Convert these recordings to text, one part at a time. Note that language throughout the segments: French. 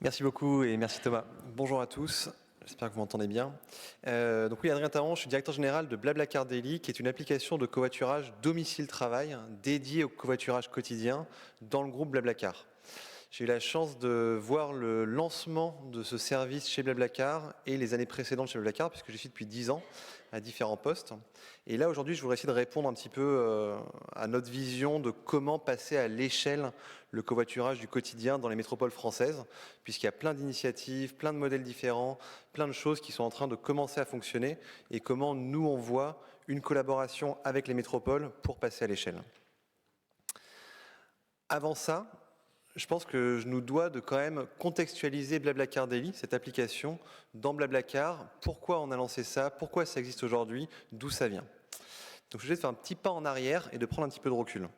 Merci beaucoup et merci Thomas. Bonjour à tous, j'espère que vous m'entendez bien. Donc oui, Adrien Taran, je suis directeur général de Blablacar Daily, qui est une application de covoiturage domicile-travail dédiée au covoiturage quotidien dans le groupe Blablacar. J'ai eu la chance de voir le lancement de ce service chez Blablacar et les années précédentes chez Blablacar, puisque j'y suis depuis 10 ans à différents postes. Et là, aujourd'hui, je voudrais essayer de répondre un petit peu à notre vision de comment passer à l'échelle le covoiturage du quotidien dans les métropoles françaises, puisqu'il y a plein d'initiatives, plein de modèles différents, plein de choses qui sont en train de commencer à fonctionner, et comment nous, on voit une collaboration avec les métropoles pour passer à l'échelle. Avant ça, je pense que je nous dois de quand même contextualiser Blablacar Daily, cette application, dans Blablacar. Pourquoi on a lancé ça? Pourquoi ça existe aujourd'hui? D'où ça vient? Donc je vais faire un petit pas en arrière et de prendre un petit peu de recul.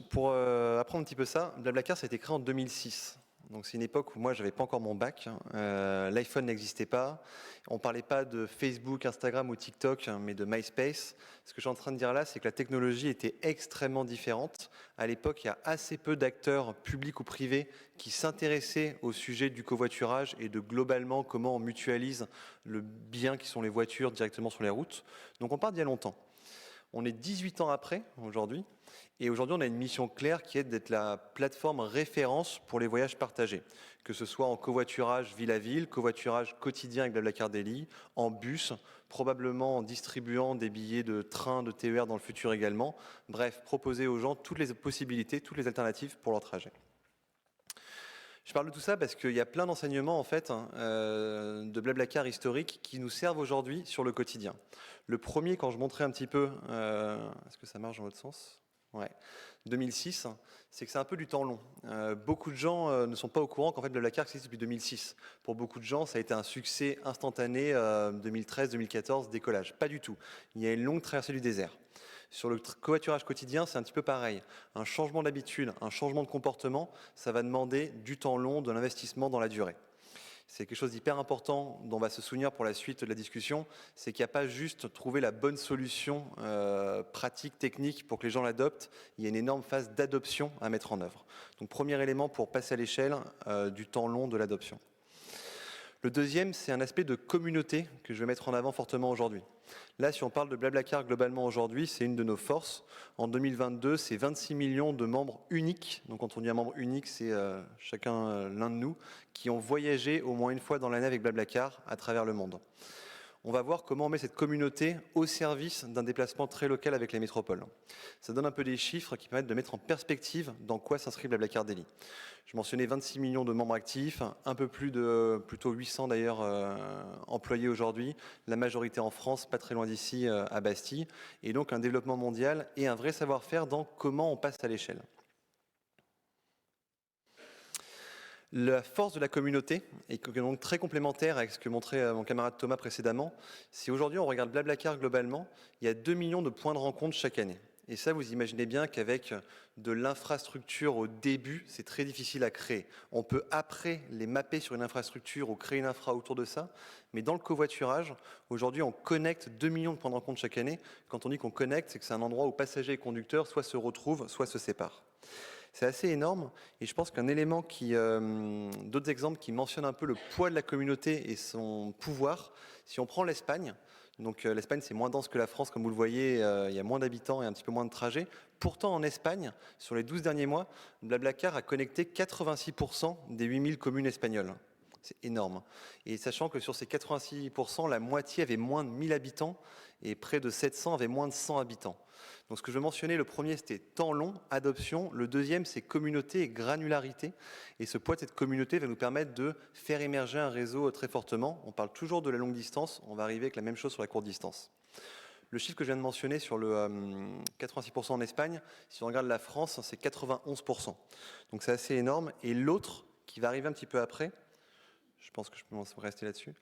Pour apprendre un petit peu ça, Blablacar, ça a été créé en 2006. Donc c'est une époque où moi, j'avais pas encore mon bac. L'iPhone n'existait pas. On parlait pas de Facebook, Instagram ou TikTok, mais de MySpace. Ce que je suis en train de dire là, c'est que la technologie était extrêmement différente. À l'époque, il y a assez peu d'acteurs publics ou privés qui s'intéressaient au sujet du covoiturage et de globalement comment on mutualise le bien qui sont les voitures directement sur les routes. Donc on part d'il y a longtemps. On est 18 ans après, aujourd'hui, et aujourd'hui on a une mission claire qui est d'être la plateforme référence pour les voyages partagés, que ce soit en covoiturage ville à ville, covoiturage quotidien avec Blablacar Daily, en bus, probablement en distribuant des billets de train, de TER dans le futur également. Bref, proposer aux gens toutes les possibilités, toutes les alternatives pour leur trajet. Je parle de tout ça parce qu'il y a plein d'enseignements en fait de Blablacar historique qui nous servent aujourd'hui sur le quotidien. Le premier, quand je montrais un petit peu, est-ce que ça marche dans l'autre sens? Ouais, 2006, c'est que c'est un peu du temps long. Beaucoup de gens ne sont pas au courant qu'en fait Blablacar existe depuis 2006. Pour beaucoup de gens, ça a été un succès instantané 2013-2014, décollage. Pas du tout. Il y a une longue traversée du désert. Sur le covoiturage quotidien, c'est un petit peu pareil. Un changement d'habitude, un changement de comportement, ça va demander du temps long, de l'investissement dans la durée. C'est quelque chose d'hyper important dont on va se souvenir pour la suite de la discussion, c'est qu'il n'y a pas juste trouver la bonne solution pratique, technique pour que les gens l'adoptent, il y a une énorme phase d'adoption à mettre en œuvre. Donc premier élément pour passer à l'échelle du temps long de l'adoption. Le deuxième, c'est un aspect de communauté que je vais mettre en avant fortement aujourd'hui. Là, si on parle de Blablacar globalement aujourd'hui, c'est une de nos forces. En 2022, c'est 26 millions de membres uniques. Donc quand on dit un membre unique, c'est chacun l'un de nous, qui ont voyagé au moins une fois dans l'année avec Blablacar à travers le monde. On va voir comment on met cette communauté au service d'un déplacement très local avec les métropoles. Ça donne un peu des chiffres qui permettent de mettre en perspective dans quoi s'inscrit Blablacar Daily. Je mentionnais 26 millions de membres actifs, un peu plus de plutôt 800 d'ailleurs employés aujourd'hui, la majorité en France, pas très loin d'ici à Bastille, et donc un développement mondial et un vrai savoir-faire dans comment on passe à l'échelle. La force de la communauté est donc très complémentaire avec ce que montrait mon camarade Thomas précédemment. Si aujourd'hui on regarde Blablacar globalement, il y a 2 millions de points de rencontre chaque année. Et ça, vous imaginez bien qu'avec de l'infrastructure au début, c'est très difficile à créer. On peut après les mapper sur une infrastructure ou créer une infra autour de ça, mais dans le covoiturage, aujourd'hui on connecte 2 millions de points de rencontre chaque année. Quand on dit qu'on connecte, c'est que c'est un endroit où passagers et conducteurs soit se retrouvent, soit se séparent. C'est assez énorme et je pense qu'un élément d'autres exemples qui mentionnent un peu le poids de la communauté et son pouvoir, si on prend l'Espagne, donc l'Espagne c'est moins dense que la France comme vous le voyez, il y a moins d'habitants et un petit peu moins de trajets. Pourtant en Espagne, sur les 12 derniers mois, Blablacar a connecté 86% des 8000 communes espagnoles. C'est énorme. Et sachant que sur ces 86%, la moitié avait moins de 1000 habitants et près de 700 avaient moins de 100 habitants. Donc ce que je mentionnais, le premier c'était temps long, adoption. Le deuxième c'est communauté et granularité. Et ce poids de cette communauté va nous permettre de faire émerger un réseau très fortement. On parle toujours de la longue distance, on va arriver avec la même chose sur la courte distance. Le chiffre que je viens de mentionner sur le 86% en Espagne, si on regarde la France, c'est 91%. Donc c'est assez énorme. Et l'autre, qui va arriver un petit peu après, je pense que je peux rester là-dessus.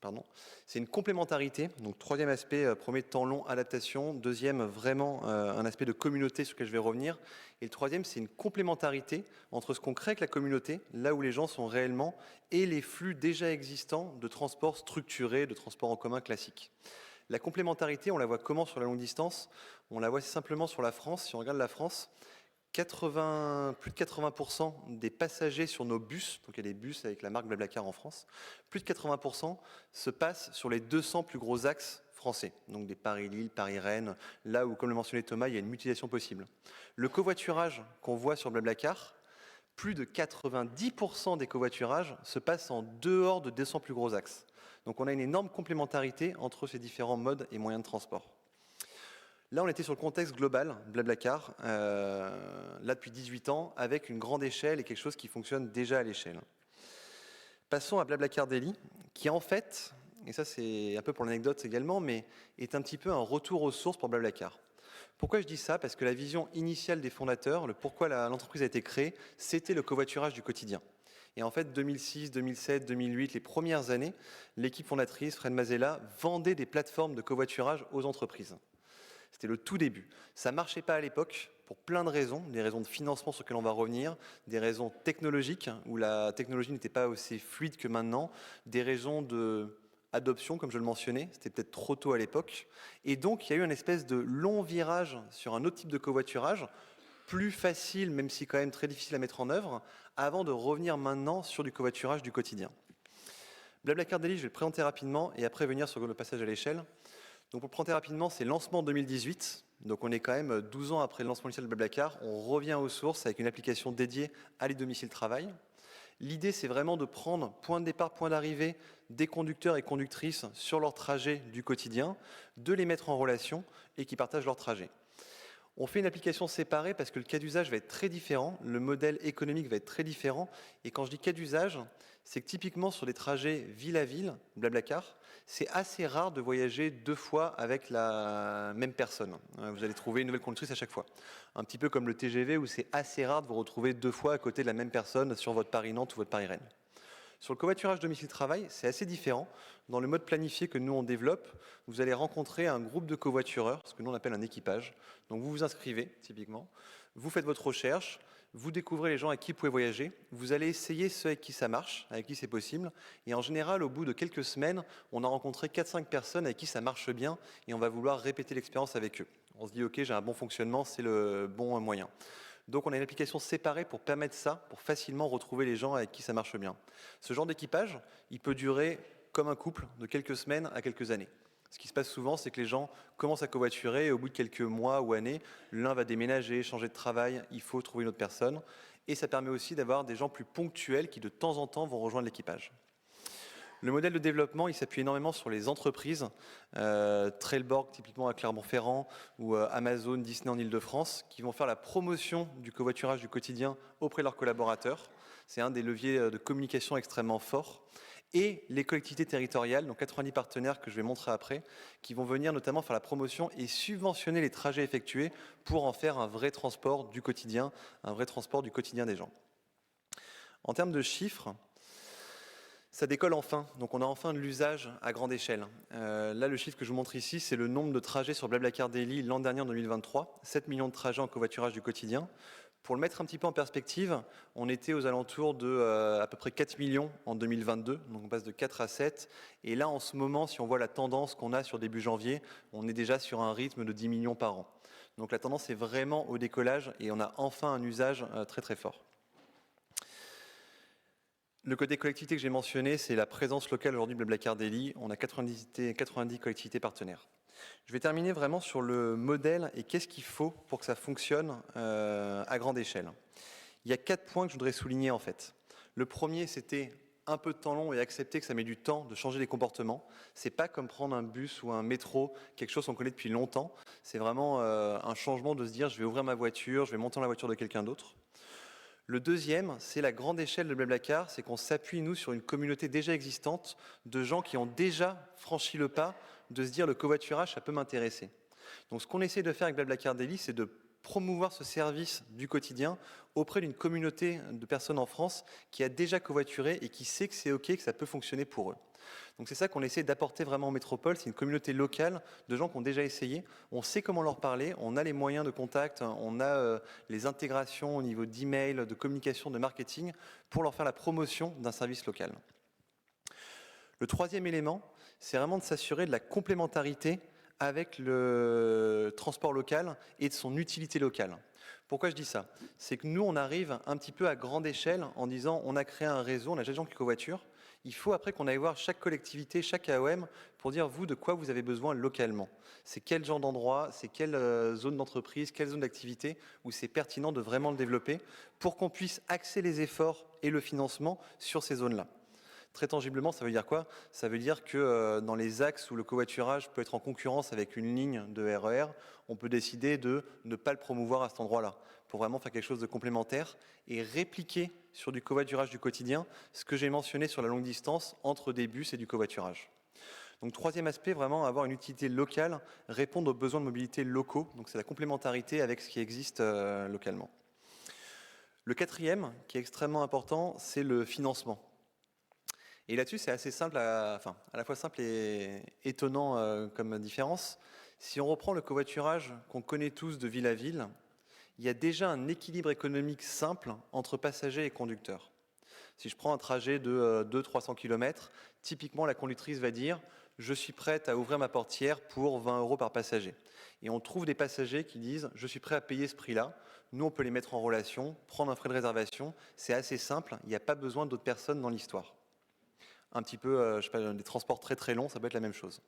Pardon. C'est une complémentarité. Donc troisième aspect, premier temps long, adaptation. Deuxième, vraiment un aspect de communauté sur lequel je vais revenir. Et le troisième, c'est une complémentarité entre ce qu'on crée avec la communauté, là où les gens sont réellement, et les flux déjà existants de transport structuré, de transport en commun classique. La complémentarité, on la voit comment sur la longue distance? On la voit simplement sur la France. Si on regarde la France, Plus de 80% des passagers sur nos bus, donc il y a des bus avec la marque Blablacar en France, plus de 80% se passent sur les 200 plus gros axes français, donc des Paris-Lille, Paris-Rennes, là où, comme le mentionnait Thomas, il y a une mutualisation possible. Le covoiturage qu'on voit sur Blablacar, plus de 90% des covoiturages se passent en dehors de 200 plus gros axes. Donc on a une énorme complémentarité entre ces différents modes et moyens de transport. Là, on était sur le contexte global, Blablacar, là depuis 18 ans, avec une grande échelle et quelque chose qui fonctionne déjà à l'échelle. Passons à Blablacar Daily, qui en fait, et ça c'est un peu pour l'anecdote également, mais est un petit peu un retour aux sources pour Blablacar. Pourquoi je dis ça? Parce que la vision initiale des fondateurs, le pourquoi l'entreprise a été créée, c'était le covoiturage du quotidien. Et en fait, 2006, 2007, 2008, les premières années, l'équipe fondatrice, Fred Mazella, vendait des plateformes de covoiturage aux entreprises. C'était le tout début. Ça ne marchait pas à l'époque pour plein de raisons, des raisons de financement sur lesquelles on va revenir, des raisons technologiques, où la technologie n'était pas aussi fluide que maintenant, des raisons d'adoption, comme je le mentionnais, c'était peut-être trop tôt à l'époque. Et donc, il y a eu une espèce de long virage sur un autre type de covoiturage, plus facile, même si quand même très difficile à mettre en œuvre, avant de revenir maintenant sur du covoiturage du quotidien. Blablacar Daily, je vais le présenter rapidement et après venir sur le passage à l'échelle. Donc pour le présenter rapidement, c'est lancement en 2018. Donc on est quand même 12 ans après le lancement initial de Blablacar. On revient aux sources avec une application dédiée à les domiciles travail. L'idée, c'est vraiment de prendre point de départ, point d'arrivée des conducteurs et conductrices sur leur trajet du quotidien, de les mettre en relation et qui partagent leur trajet. On fait une application séparée parce que le cas d'usage va être très différent, le modèle économique va être très différent. Et quand je dis cas d'usage, c'est que typiquement sur des trajets ville à ville, Blablacar, c'est assez rare de voyager 2 fois avec la même personne. Vous allez trouver une nouvelle conductrice à chaque fois. Un petit peu comme le TGV où c'est assez rare de vous retrouver 2 fois à côté de la même personne sur votre Paris-Nantes ou votre Paris-Rennes. Sur le covoiturage domicile-travail, c'est assez différent. Dans le mode planifié que nous on développe, vous allez rencontrer un groupe de covoitureurs, ce que nous on appelle un équipage. Donc vous vous inscrivez, typiquement, vous faites votre recherche, vous découvrez les gens avec qui vous pouvez voyager, vous allez essayer ceux avec qui ça marche, avec qui c'est possible, et en général, au bout de quelques semaines, on a rencontré 4-5 personnes avec qui ça marche bien, et on va vouloir répéter l'expérience avec eux. On se dit, ok, j'ai un bon fonctionnement, c'est le bon moyen. Donc on a une application séparée pour permettre ça, pour facilement retrouver les gens avec qui ça marche bien. Ce genre d'équipage, il peut durer comme un couple de quelques semaines à quelques années. Ce qui se passe souvent, c'est que les gens commencent à covoiturer et au bout de quelques mois ou années, l'un va déménager, changer de travail, il faut trouver une autre personne. Et ça permet aussi d'avoir des gens plus ponctuels qui de temps en temps vont rejoindre l'équipage. Le modèle de développement, il s'appuie énormément sur les entreprises, Trailborg typiquement à Clermont-Ferrand ou Amazon, Disney en Ile-de-France, qui vont faire la promotion du covoiturage du quotidien auprès de leurs collaborateurs. C'est un des leviers de communication extrêmement forts. Et les collectivités territoriales, donc 90 partenaires que je vais montrer après, qui vont venir notamment faire la promotion et subventionner les trajets effectués pour en faire un vrai transport du quotidien des gens. En termes de chiffres, ça décolle enfin, donc on a enfin de l'usage à grande échelle. Là, le chiffre que je vous montre ici, c'est le nombre de trajets sur Blablacar Daily l'an dernier en 2023, 7 millions de trajets en covoiturage du quotidien. Pour le mettre un petit peu en perspective, on était aux alentours de à peu près 4 millions en 2022, donc on passe de 4 à 7. Et là, en ce moment, si on voit la tendance qu'on a sur début janvier, on est déjà sur un rythme de 10 millions par an. Donc la tendance est vraiment au décollage et on a enfin un usage très très fort. Le côté collectivité que j'ai mentionné, c'est la présence locale aujourd'hui de Blablacar Daily. On a 90 collectivités partenaires. Je vais terminer vraiment sur le modèle et qu'est-ce qu'il faut pour que ça fonctionne à grande échelle. Il y a 4 points que je voudrais souligner en fait. Le premier, c'était un peu de temps long et accepter que ça met du temps de changer les comportements. C'est pas comme prendre un bus ou un métro, quelque chose qu'on connaît depuis longtemps. C'est vraiment un changement de se dire je vais ouvrir ma voiture, je vais monter dans la voiture de quelqu'un d'autre. Le deuxième, c'est la grande échelle de Blablacar, c'est qu'on s'appuie, nous, sur une communauté déjà existante de gens qui ont déjà franchi le pas de se dire le covoiturage, ça peut m'intéresser. Donc ce qu'on essaie de faire avec Blablacar Daily, c'est de promouvoir ce service du quotidien auprès d'une communauté de personnes en France qui a déjà covoituré et qui sait que c'est OK, que ça peut fonctionner pour eux. Donc c'est ça qu'on essaie d'apporter vraiment en métropole, c'est une communauté locale de gens qui ont déjà essayé. On sait comment leur parler, on a les moyens de contact, on a les intégrations au niveau d'email, de communication, de marketing pour leur faire la promotion d'un service local. Le troisième élément, c'est vraiment de s'assurer de la complémentarité avec le transport local et de son utilité locale. Pourquoi je dis ça? C'est que nous, on arrive un petit peu à grande échelle en disant on a créé un réseau, on a déjà des gens qui covoiturent. Il faut après qu'on aille voir chaque collectivité, chaque AOM pour dire vous de quoi vous avez besoin localement. C'est quel genre d'endroit, c'est quelle zone d'entreprise, quelle zone d'activité où c'est pertinent de vraiment le développer pour qu'on puisse axer les efforts et le financement sur ces zones-là. Très tangiblement, ça veut dire quoi? Ça veut dire que dans les axes où le covoiturage peut être en concurrence avec une ligne de RER, on peut décider de ne pas le promouvoir à cet endroit-là, pour vraiment faire quelque chose de complémentaire et répliquer sur du covoiturage du quotidien ce que j'ai mentionné sur la longue distance entre des bus et du covoiturage. Donc troisième aspect, vraiment avoir une utilité locale, répondre aux besoins de mobilité locaux, donc c'est la complémentarité avec ce qui existe localement. Le quatrième, qui est extrêmement important, c'est le financement. Et là-dessus, c'est assez simple, à la fois simple et étonnant comme différence. Si on reprend le covoiturage qu'on connaît tous de ville à ville, il y a déjà un équilibre économique simple entre passagers et conducteurs. Si je prends un trajet de 200-300 km, typiquement la conductrice va dire « je suis prête à ouvrir ma portière pour 20 € par passager ». Et on trouve des passagers qui disent « je suis prêt à payer ce prix-là ». Nous, on peut les mettre en relation, prendre un frais de réservation. C'est assez simple, il n'y a pas besoin d'autres personnes dans l'histoire. Un petit peu, je sais pas, des transports très très longs, ça peut être la même chose.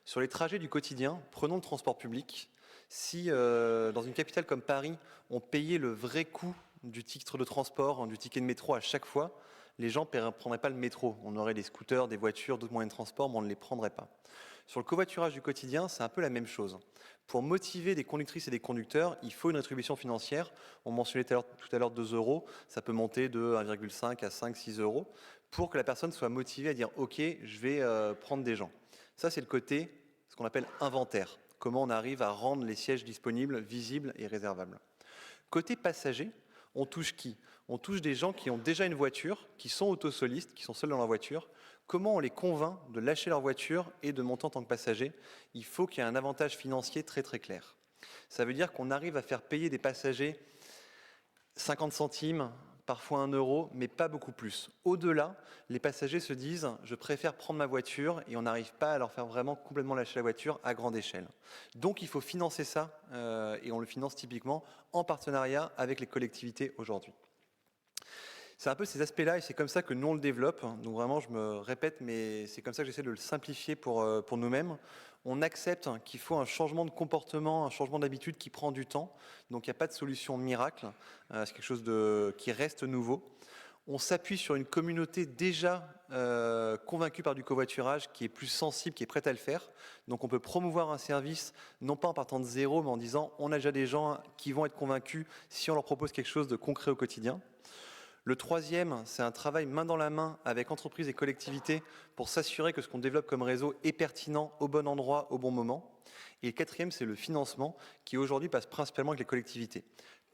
Sur les trajets du quotidien, prenons le transport public. Si dans une capitale comme Paris, on payait le vrai coût du titre de transport, du ticket de métro à chaque fois, les gens ne prendraient pas le métro. On aurait des scooters, des voitures, d'autres moyens de transport, mais on ne les prendrait pas. Sur le covoiturage du quotidien, c'est un peu la même chose. Pour motiver des conductrices et des conducteurs, il faut une rétribution financière. On mentionnait tout à l'heure 2 €, ça peut monter de 1,5 à 5-6 € pour que la personne soit motivée à dire « Ok, je vais prendre des gens ». Ça, c'est le côté, ce qu'on appelle inventaire. Comment on arrive à rendre les sièges disponibles, visibles et réservables. Côté passager, on touche qui? On touche des gens qui ont déjà une voiture, qui sont autosolistes, qui sont seuls dans leur voiture. Comment on les convainc de lâcher leur voiture et de monter en tant que passager? Il faut qu'il y ait un avantage financier très très clair. Ça veut dire qu'on arrive à faire payer des passagers 50 centimes, parfois 1 €, mais pas beaucoup plus. Au-delà, les passagers se disent « je préfère prendre ma voiture » et on n'arrive pas à leur faire vraiment complètement lâcher la voiture à grande échelle. Donc il faut financer ça et on le finance typiquement en partenariat avec les collectivités aujourd'hui. C'est un peu ces aspects-là et c'est comme ça que nous on le développe. Donc vraiment, je me répète, mais c'est comme ça que j'essaie de le simplifier pour nous-mêmes. On accepte qu'il faut un changement de comportement, un changement d'habitude qui prend du temps. Donc il n'y a pas de solution miracle. C'est quelque chose qui reste nouveau. On s'appuie sur une communauté déjà convaincue par du covoiturage, qui est plus sensible, qui est prête à le faire. Donc on peut promouvoir un service, non pas en partant de zéro, mais en disant on a déjà des gens qui vont être convaincus si on leur propose quelque chose de concret au quotidien. Le troisième, c'est un travail main dans la main avec entreprises et collectivités pour s'assurer que ce qu'on développe comme réseau est pertinent au bon endroit, au bon moment. Et le quatrième, c'est le financement qui aujourd'hui passe principalement avec les collectivités.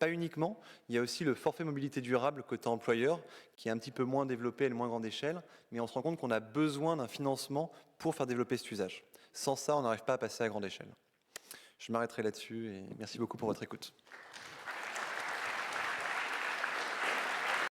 Pas uniquement, il y a aussi le forfait mobilité durable côté employeur qui est un petit peu moins développé à une moins grande échelle, mais on se rend compte qu'on a besoin d'un financement pour faire développer cet usage. Sans ça, on n'arrive pas à passer à grande échelle. Je m'arrêterai là-dessus et merci beaucoup pour votre écoute.